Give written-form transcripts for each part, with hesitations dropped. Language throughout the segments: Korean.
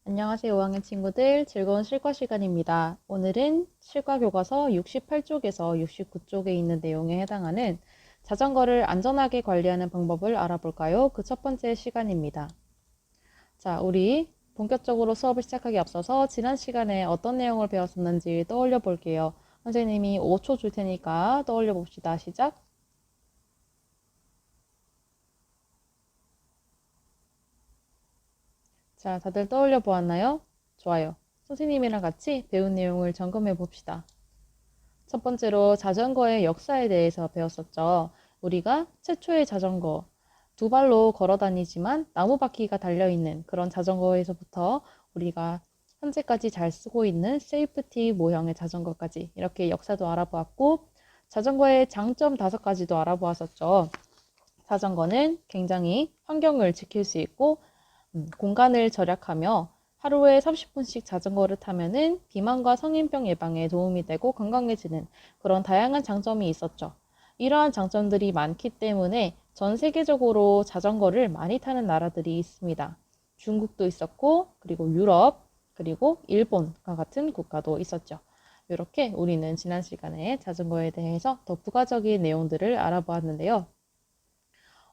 안녕하세요, 5학년 친구들. 즐거운 실과 시간입니다. 오늘은 실과 교과서 68쪽에서 69쪽에 있는 내용에 해당하는 자전거를 안전하게 관리하는 방법을 알아볼까요? 그 첫 번째 시간입니다. 자, 우리 본격적으로 수업을 시작하기 앞서서 지난 시간에 어떤 내용을 배웠었는지 떠올려 볼게요. 선생님이 5초 줄 테니까 떠올려 봅시다. 시작. 자, 다들 떠올려 보았나요? 좋아요. 선생님이랑 같이 배운 내용을 점검해 봅시다. 첫 번째로 자전거의 역사에 대해서 배웠었죠. 우리가 최초의 자전거, 두 발로 걸어 다니지만 나무 바퀴가 달려있는 그런 자전거에서부터 우리가 현재까지 잘 쓰고 있는 세이프티 모형의 자전거까지 이렇게 역사도 알아보았고, 자전거의 장점 5가지도 알아보았었죠. 자전거는 굉장히 환경을 지킬 수 있고 공간을 절약하며 하루에 30분씩 자전거를 타면은 비만과 성인병 예방에 도움이 되고 건강해지는 그런 다양한 장점이 있었죠. 이러한 장점들이 많기 때문에 전 세계적으로 자전거를 많이 타는 나라들이 있습니다. 중국도 있었고, 그리고 유럽, 그리고 일본과 같은 국가도 있었죠. 이렇게 우리는 지난 시간에 자전거에 대해서 더 부가적인 내용들을 알아보았는데요.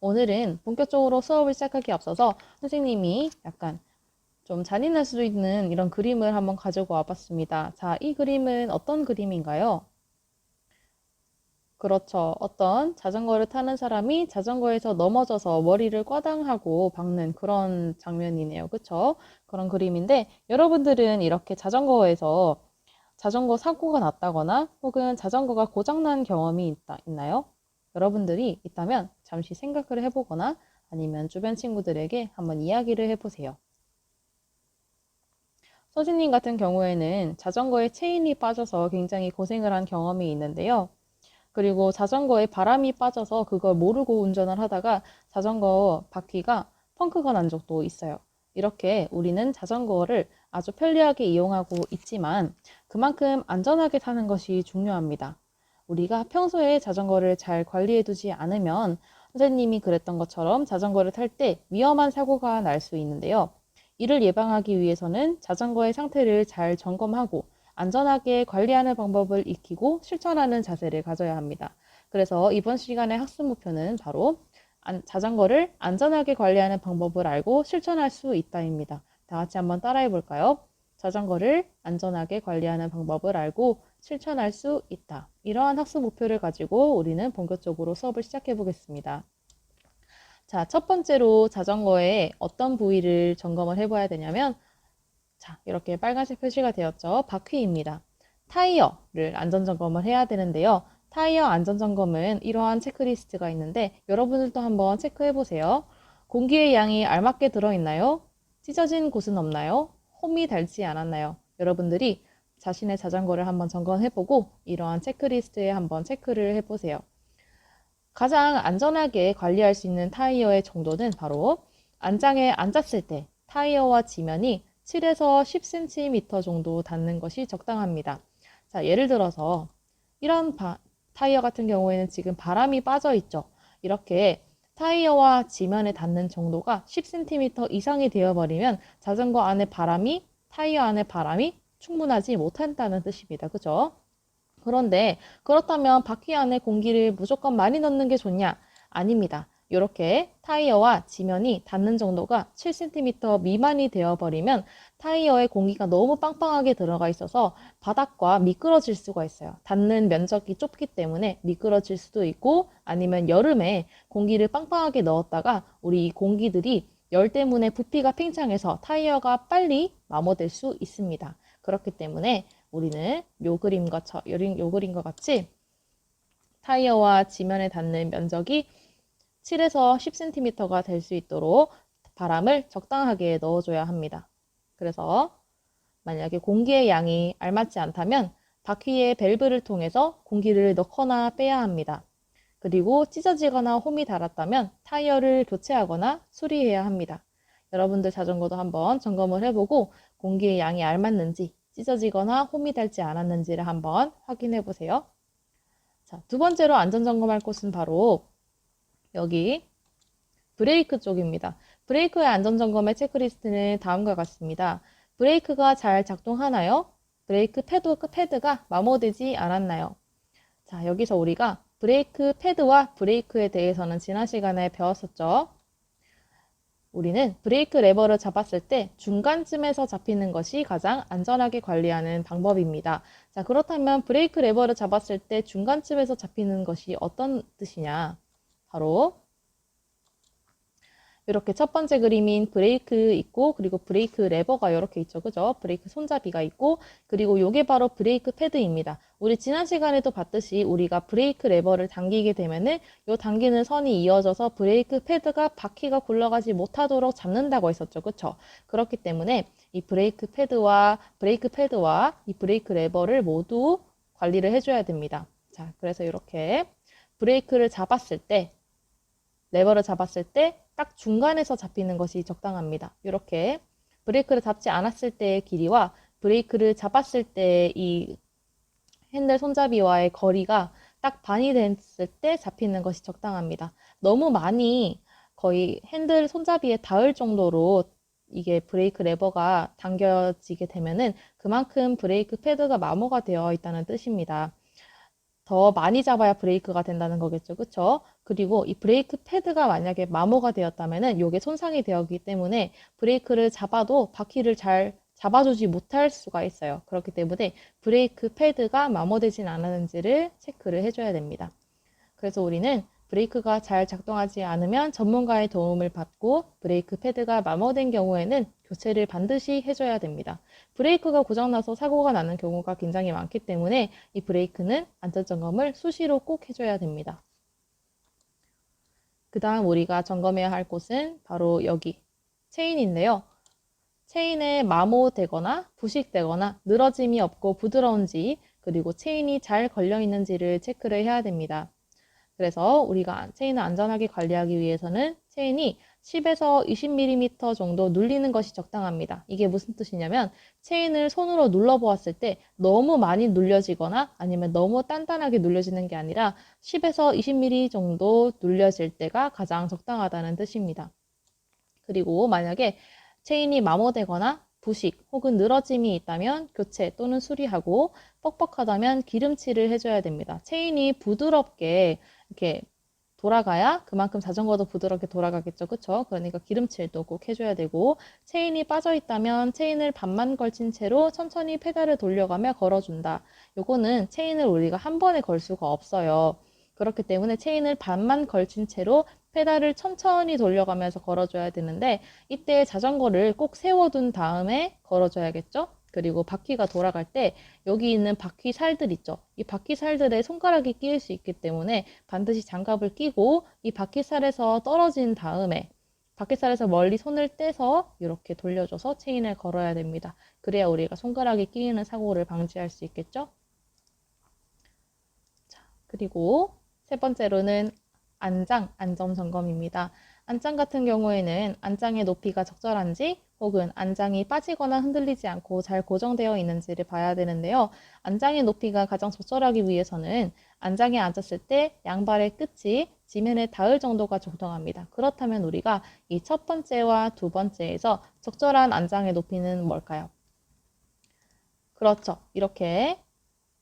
오늘은 본격적으로 수업을 시작하기 앞서서 선생님이 약간 좀 잔인할 수도 있는 이런 그림을 한번 가지고 와봤습니다. 자, 이 그림은 어떤 그림인가요? 그렇죠. 어떤 자전거를 타는 사람이 자전거에서 넘어져서 머리를 꽈당하고 박는 그런 장면이네요. 그쵸? 그런 그림인데 여러분들은 이렇게 자전거에서 자전거 사고가 났다거나 혹은 자전거가 고장난 경험이 있나요? 여러분들이 있다면 잠시 생각을 해보거나 아니면 주변 친구들에게 한번 이야기를 해보세요. 서진님 같은 경우에는 자전거에 체인이 빠져서 굉장히 고생을 한 경험이 있는데요. 그리고 자전거에 바람이 빠져서 그걸 모르고 운전을 하다가 자전거 바퀴가 펑크가 난 적도 있어요. 이렇게 우리는 자전거를 아주 편리하게 이용하고 있지만 그만큼 안전하게 타는 것이 중요합니다. 우리가 평소에 자전거를 잘 관리해 두지 않으면 선생님이 그랬던 것처럼 자전거를 탈 때 위험한 사고가 날 수 있는데요. 이를 예방하기 위해서는 자전거의 상태를 잘 점검하고 안전하게 관리하는 방법을 익히고 실천하는 자세를 가져야 합니다. 그래서 이번 시간의 학습 목표는 바로 자전거를 안전하게 관리하는 방법을 알고 실천할 수 있다입니다. 다 같이 한번 따라해 볼까요? 자전거를 안전하게 관리하는 방법을 알고 실천할 수 있다. 이러한 학습 목표를 가지고 우리는 본격적으로 수업을 시작해 보겠습니다. 자, 첫 번째로 자전거의 어떤 부위를 점검을 해봐야 되냐면, 자, 이렇게 빨간색 표시가 되었죠. 바퀴입니다. 타이어를 안전점검을 해야 되는데요. 타이어 안전점검은 이러한 체크리스트가 있는데, 여러분들도 한번 체크해보세요. 공기의 양이 알맞게 들어있나요? 찢어진 곳은 없나요? 홈이 닳지 않았나요? 여러분들이 자신의 자전거를 한번 점검해보고, 이러한 체크리스트에 한번 체크를 해보세요. 가장 안전하게 관리할 수 있는 타이어의 정도는 바로 안장에 앉았을 때 타이어와 지면이 7에서 10cm 정도 닿는 것이 적당합니다. 자, 예를 들어서 이런 타이어 같은 경우에는 지금 바람이 빠져 있죠. 이렇게 타이어와 지면에 닿는 정도가 10cm 이상이 되어버리면 자전거 안에 타이어 안에 바람이 충분하지 못한다는 뜻입니다. 그죠? 그런데 그렇다면 바퀴 안에 공기를 무조건 많이 넣는 게 좋냐? 아닙니다. 이렇게 타이어와 지면이 닿는 정도가 7cm 미만이 되어버리면 타이어에 공기가 너무 빵빵하게 들어가 있어서 바닥과 미끄러질 수가 있어요. 닿는 면적이 좁기 때문에 미끄러질 수도 있고 아니면 여름에 공기를 빵빵하게 넣었다가 우리 공기들이 열 때문에 부피가 팽창해서 타이어가 빨리 마모될 수 있습니다. 그렇기 때문에 우리는 요 그림과 같이 타이어와 지면에 닿는 면적이 7에서 10cm가 될 수 있도록 바람을 적당하게 넣어줘야 합니다. 그래서 만약에 공기의 양이 알맞지 않다면 바퀴의 밸브를 통해서 공기를 넣거나 빼야 합니다. 그리고 찢어지거나 홈이 닳았다면 타이어를 교체하거나 수리해야 합니다. 여러분들 자전거도 한번 점검을 해보고 공기의 양이 알맞는지 찢어지거나 홈이 닳지 않았는지를 한번 확인해 보세요. 자, 두 번째로 안전점검할 곳은 바로 여기 브레이크 쪽입니다. 브레이크의 안전점검의 체크리스트는 다음과 같습니다. 브레이크가 잘 작동하나요? 브레이크 패드가 마모되지 않았나요? 자, 여기서 우리가 브레이크 패드와 브레이크에 대해서는 지난 시간에 배웠었죠. 우리는 브레이크 레버를 잡았을 때 중간쯤에서 잡히는 것이 가장 안전하게 관리하는 방법입니다. 자, 그렇다면 브레이크 레버를 잡았을 때 중간쯤에서 잡히는 것이 어떤 뜻이냐? 바로 이렇게 첫 번째 그림인 브레이크 있고, 그리고 브레이크 레버가 이렇게 있죠. 그죠? 브레이크 손잡이가 있고, 그리고 이게 바로 브레이크 패드입니다. 우리 지난 시간에도 봤듯이 우리가 브레이크 레버를 당기게 되면은 이 당기는 선이 이어져서 브레이크 패드가 바퀴가 굴러가지 못하도록 잡는다고 했었죠. 그쵸? 그렇기 때문에 이 브레이크 패드와 이 브레이크 레버를 모두 관리를 해줘야 됩니다. 자, 그래서 이렇게 브레이크를 잡았을 때, 레버를 잡았을 때 딱 중간에서 잡히는 것이 적당합니다. 이렇게 브레이크를 잡지 않았을 때의 길이와 브레이크를 잡았을 때 이 핸들 손잡이와의 거리가 딱 반이 됐을 때 잡히는 것이 적당합니다. 너무 많이 거의 핸들 손잡이에 닿을 정도로 이게 브레이크 레버가 당겨지게 되면은 그만큼 브레이크 패드가 마모가 되어 있다는 뜻입니다. 더 많이 잡아야 브레이크가 된다는 거겠죠. 그쵸? 그리고 이 브레이크 패드가 만약에 마모가 되었다면은 이게 손상이 되었기 때문에 브레이크를 잡아도 바퀴를 잘 잡아주지 못할 수가 있어요. 그렇기 때문에 브레이크 패드가 마모되진 않았는지를 체크를 해줘야 됩니다. 그래서 우리는 브레이크가 잘 작동하지 않으면 전문가의 도움을 받고 브레이크 패드가 마모된 경우에는 교체를 반드시 해줘야 됩니다. 브레이크가 고장나서 사고가 나는 경우가 굉장히 많기 때문에 이 브레이크는 안전점검을 수시로 꼭 해줘야 됩니다. 그 다음 우리가 점검해야 할 곳은 바로 여기 체인인데요. 체인에 마모되거나 부식되거나 늘어짐이 없고 부드러운지, 그리고 체인이 잘 걸려 있는지를 체크를 해야 됩니다. 그래서 우리가 체인을 안전하게 관리하기 위해서는 체인이 10에서 20mm 정도 눌리는 것이 적당합니다. 이게 무슨 뜻이냐면 체인을 손으로 눌러보았을 때 너무 많이 눌려지거나 아니면 너무 단단하게 눌려지는 게 아니라 10에서 20mm 정도 눌려질 때가 가장 적당하다는 뜻입니다. 그리고 만약에 체인이 마모되거나 부식 혹은 늘어짐이 있다면 교체 또는 수리하고, 뻑뻑하다면 기름칠을 해줘야 됩니다. 체인이 부드럽게 이렇게 돌아가야 그만큼 자전거도 부드럽게 돌아가겠죠. 그쵸? 그러니까 기름칠도 꼭 해줘야 되고, 체인이 빠져 있다면 체인을 반만 걸친 채로 천천히 페달을 돌려가며 걸어준다. 요거는 체인을 우리가 한 번에 걸 수가 없어요. 그렇기 때문에 체인을 반만 걸친 채로 페달을 천천히 돌려가면서 걸어줘야 되는데, 이때 자전거를 꼭 세워둔 다음에 걸어줘야겠죠? 그리고 바퀴가 돌아갈 때 여기 있는 바퀴 살들 있죠? 이 바퀴 살들에 손가락이 끼일 수 있기 때문에 반드시 장갑을 끼고 이 바퀴 살에서 떨어진 다음에 바퀴 살에서 멀리 손을 떼서 이렇게 돌려줘서 체인을 걸어야 됩니다. 그래야 우리가 손가락이 끼이는 사고를 방지할 수 있겠죠? 자, 그리고 세 번째로는 안전 점검입니다. 안장 같은 경우에는 안장의 높이가 적절한지 혹은 안장이 빠지거나 흔들리지 않고 잘 고정되어 있는지를 봐야 되는데요. 안장의 높이가 가장 적절하기 위해서는 안장에 앉았을 때 양발의 끝이 지면에 닿을 정도가 적당합니다. 그렇다면 우리가 이 첫 번째와 두 번째에서 적절한 안장의 높이는 뭘까요? 그렇죠. 이렇게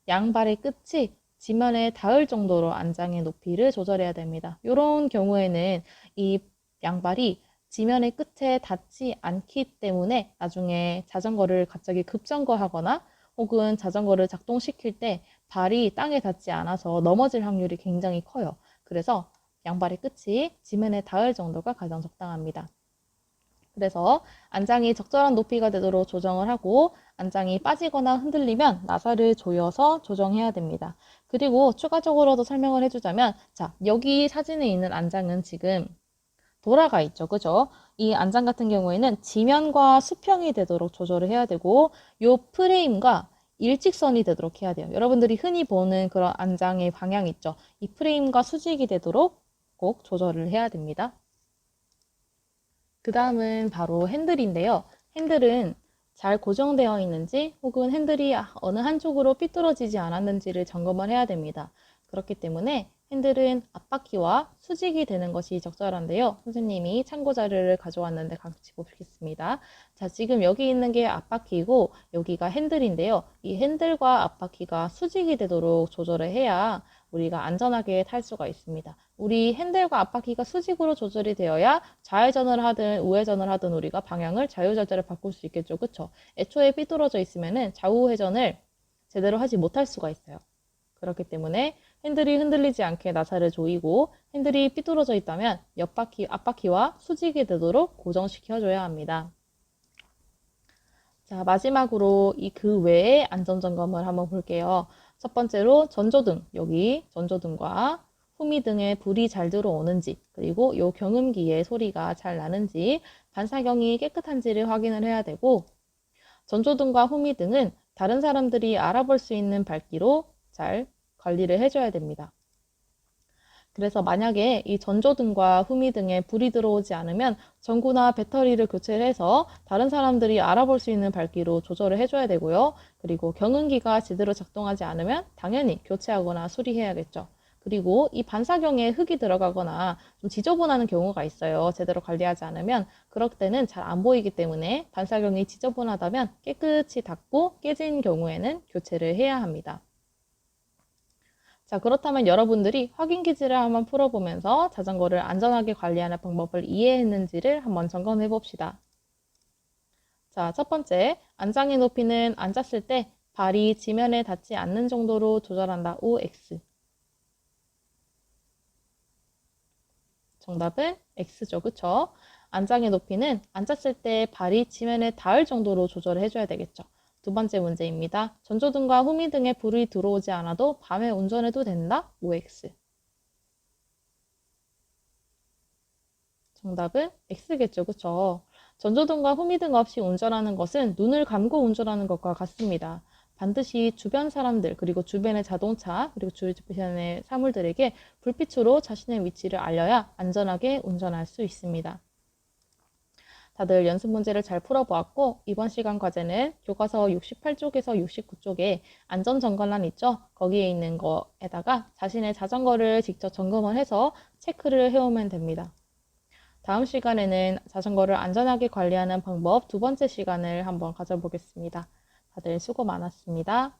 양발의 끝이 지면에 닿을 정도로 안장의 높이를 조절해야 됩니다. 이런 경우에는 이 양발이 지면의 끝에 닿지 않기 때문에 나중에 자전거를 갑자기 급정거하거나 혹은 자전거를 작동시킬 때 발이 땅에 닿지 않아서 넘어질 확률이 굉장히 커요. 그래서 양발의 끝이 지면에 닿을 정도가 가장 적당합니다. 그래서 안장이 적절한 높이가 되도록 조정을 하고, 안장이 빠지거나 흔들리면 나사를 조여서 조정해야 됩니다. 그리고 추가적으로도 설명을 해주자면, 자, 여기 사진에 있는 안장은 지금 돌아가 있죠. 그죠? 이 안장 같은 경우에는 지면과 수평이 되도록 조절을 해야 되고, 이 프레임과 일직선이 되도록 해야 돼요. 여러분들이 흔히 보는 그런 안장의 방향 있죠. 이 프레임과 수직이 되도록 꼭 조절을 해야 됩니다. 그 다음은 바로 핸들인데요. 핸들은 잘 고정되어 있는지 혹은 핸들이 어느 한쪽으로 삐뚤어지지 않았는지를 점검을 해야 됩니다. 그렇기 때문에 핸들은 앞바퀴와 수직이 되는 것이 적절한데요. 선생님이 참고 자료를 가져왔는데 같이 보시겠습니다. 자, 지금 여기 있는 게 앞바퀴고 여기가 핸들인데요. 이 핸들과 앞바퀴가 수직이 되도록 조절을 해야 우리가 안전하게 탈 수가 있습니다. 우리 핸들과 앞바퀴가 수직으로 조절이 되어야 좌회전을 하든 우회전을 하든 우리가 방향을 자유자재로 바꿀 수 있겠죠. 그쵸? 애초에 삐뚤어져 있으면은 좌우회전을 제대로 하지 못할 수가 있어요. 그렇기 때문에 핸들이 흔들리지 않게 나사를 조이고 핸들이 삐뚤어져 있다면 옆바퀴, 앞바퀴와 수직이 되도록 고정시켜줘야 합니다. 자, 마지막으로 그 외의 안전점검을 한번 볼게요. 첫 번째로 전조등, 여기 전조등과 후미등에 불이 잘 들어오는지, 그리고 요 경음기에 소리가 잘 나는지, 반사경이 깨끗한지를 확인을 해야 되고, 전조등과 후미등은 다른 사람들이 알아볼 수 있는 밝기로 잘 관리를 해줘야 됩니다. 그래서 만약에 이 전조등과 후미등에 불이 들어오지 않으면 전구나 배터리를 교체를 해서 다른 사람들이 알아볼 수 있는 밝기로 조절을 해줘야 되고요. 그리고 경운기가 제대로 작동하지 않으면 당연히 교체하거나 수리해야겠죠. 그리고 이 반사경에 흙이 들어가거나 좀 지저분하는 경우가 있어요. 제대로 관리하지 않으면. 그럴 때는 잘 안 보이기 때문에 반사경이 지저분하다면 깨끗이 닦고 깨진 경우에는 교체를 해야 합니다. 자, 그렇다면 여러분들이 확인 퀴즈를 한번 풀어보면서 자전거를 안전하게 관리하는 방법을 이해했는지를 한번 점검해 봅시다. 자, 첫 번째, 안장의 높이는 앉았을 때 발이 지면에 닿지 않는 정도로 조절한다. OX. 정답은 X죠. 그쵸? 안장의 높이는 앉았을 때 발이 지면에 닿을 정도로 조절을 해줘야 되겠죠. 두 번째 문제입니다. 전조등과 후미등에 불이 들어오지 않아도 밤에 운전해도 된다? OX. 정답은 X겠죠. 그쵸? 전조등과 후미등 없이 운전하는 것은 눈을 감고 운전하는 것과 같습니다. 반드시 주변 사람들, 그리고 주변의 자동차, 그리고 주변의 사물들에게 불빛으로 자신의 위치를 알려야 안전하게 운전할 수 있습니다. 다들 연습 문제를 잘 풀어보았고 이번 시간 과제는 교과서 68쪽에서 69쪽에 안전점검란 있죠? 거기에 있는 거에다가 자신의 자전거를 직접 점검을 해서 체크를 해오면 됩니다. 다음 시간에는 자전거를 안전하게 관리하는 방법 두 번째 시간을 한번 가져보겠습니다. 다들 수고 많았습니다.